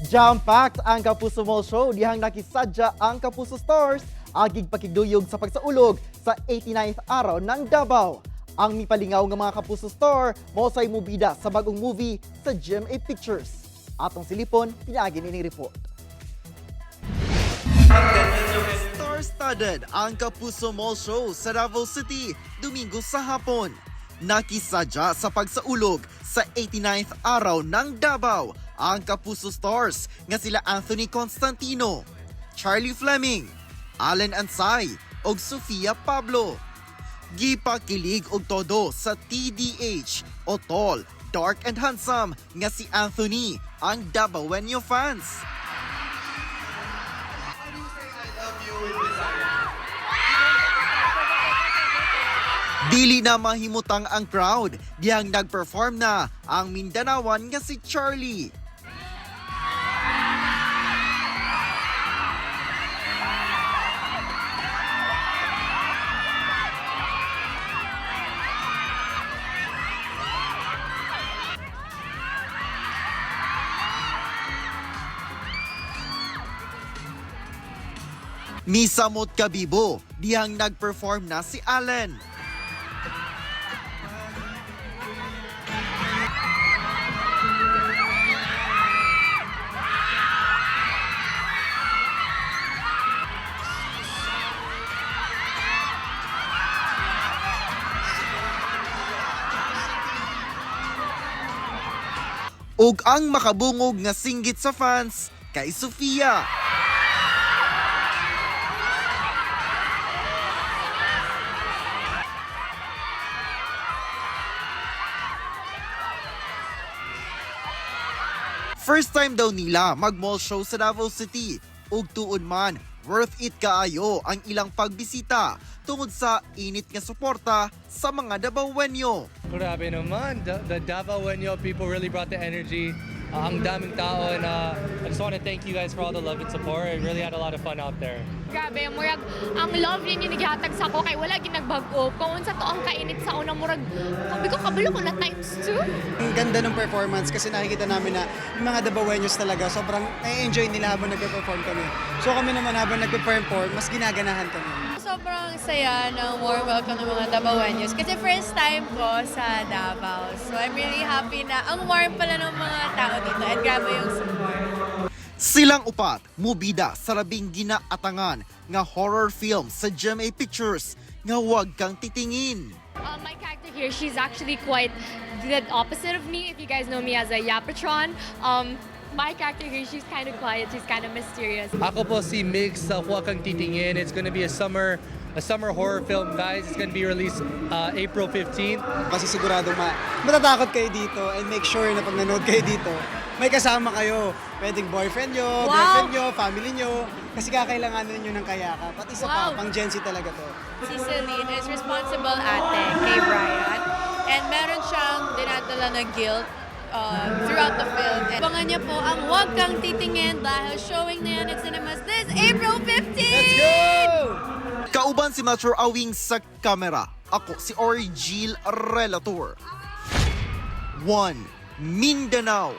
Jam-packed ang Kapuso Mall Show dihang nakisadya ang Kapuso Stars agig pakigduyog sa pagsaulog sa 89th araw ng Davao. Ang mipalingaw nga mga Kapuso Store mao say mubida sa bagong movie sa GMA Pictures. Atong silipon pinaagi ni report. Star-studded ang Kapuso Mall Show sa Davao City Domingo sa hapon. Nakisadya sa pagsaulog sa 89th araw ng Davao ang Kapuso Stars nga sila Anthony Constantino, Charlie Fleming, Allen Ansay ug Sofia Pablo. Gipakilig og todo sa TDH o Tall, Dark and Handsome nga si Anthony ang Davaoenyo fans. Dili na mahimutang ang crowd diyang nag-perform na ang Mindanawan nga si Charlie. Misamot kabibo diyang nag-perform na si Allen. Ug ang makabungog nga singgit sa fans kay Sofia. First time daw nila mag-mall show sa Davao City ug tuon man worth it kaayo ang ilang pagbisita tungod sa init nga suporta sa mga Davaoenyo. Grabe naman, the Davaoenyo people really brought the energy. Ang daming tao and I just want to thank you guys for all the love and support. I really had a lot of fun out there. Grabe, murag ang love ninyo naghatag sa ako kay wala ginagbago. Kung unsa to ang kainit sa una murag, sabi ko kabalo ko na times 2. Ang ganda ng performance kasi nakikita namin na yung mga Davaoenyos talaga sobrang na-enjoy nila habang nagpe-perform kami. So kami naman habang nagpe-perform, mas ginaganahan kami. Sobrang saya ng warm welcome ng mga Davaoenyos kasi first time ko sa Davao. So I'm really happy na ang warm pala ng mga tao dito at grabe yung support. Silang upat mubida sa labing ginaatangan nga horror film sa GMA Pictures nga Huwag Kang Titingin. My character here, she's actually quite the opposite of me. If you guys know me as a Yapatron, my character here, she's kind of quiet, she's kind of mysterious. Ako po si Mix sa Huwag Kang Titingin. It's gonna be a summer horror film, guys. It's gonna be released April 15th. Kasi siguradong matatakot kayo dito and make sure na pag nanood kayo dito, may kasama kayo. Pwedeng boyfriend nyo, girlfriend nyo, family nyo. Kasi kakailanganin nyo ng kayakap. At isa pa, pang Gen Z talaga to. Si Celine is responsible ate kay Brian and meron siyang dinadala na guilt throughout the film. And abangan niyo po ang Huwag Kang Titingin dahil showing na yan at cinemas this April 15! Let's go! Kauban si Metro Awing sa kamera. Ako si Ori Gil Relator. 1. Mindanao.